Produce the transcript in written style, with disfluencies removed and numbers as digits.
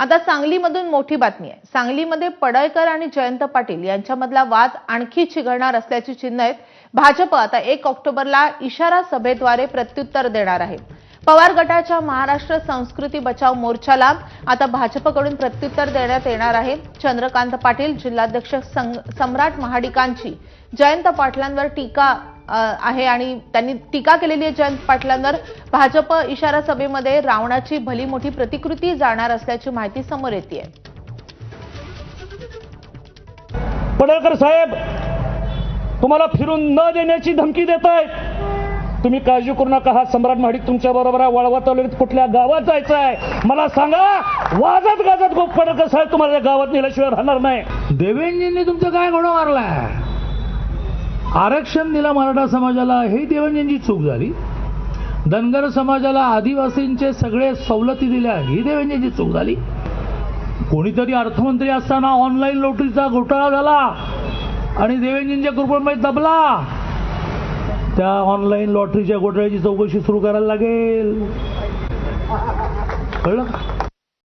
आता सांगलीमधून मोठी बातमी आहे। सांगलीमध्ये पडळकर आणि जयंत पाटील यांच्यामधला वाद आणखी चिघळणार असल्याची चिन्ह आहेत। भाजप आता 1 ऑक्टोबरला इशारा सभेद्वारे प्रत्युत्तर देणार आहे। पवार गटाच्या महाराष्ट्र संस्कृती बचाव मोर्चाला आता भाजपकडून प्रत्युत्तर देण्यात येणार आहे। चंद्रकांत पाटील जिल्हाध्यक्ष सम्राट महाडिकांची जयंत पाटलांवर टीका आहे आणि त्यांनी टीका केलेली आहे जयंत पाटलांवर। भाजप इशारा सभेमध्ये रावणाची भली मोठी प्रतिकृती जाणार असल्याची माहिती समोर येते। पडळकर साहेब तुम्हाला फिरून न देण्याची धमकी देत आहेत। तुम्ही काळजी करू नका, हा सम्राट महाडिक तुमच्या बरोबर आहे। वळवा तालुक्यात कुठल्या गावात जायचं आहे मला सांगा, वाजत गाजत गो पडळकर साहेब तुम्हाला गावात नेल्याशिवाय राहणार नाही। देवेंजींनी तुमचं काय घोडा मारलाय? आरक्षण दिलं मराठा समाजाला, हे देवेंजींची चूक झाली। धनगर समाजाला आदिवासींचे सगळे सवलती दिल्या, ही देवेंजींची चूक झाली। कोणीतरी अर्थमंत्री असताना ऑनलाईन लॉटरीचा घोटाळा झाला आणि देवेंजींच्या ग्रुपमध्ये दबला। त्या ऑनलाईन लॉटरीच्या घोटाळ्याची चौकशी सुरू करायला लागेल, कळलं का?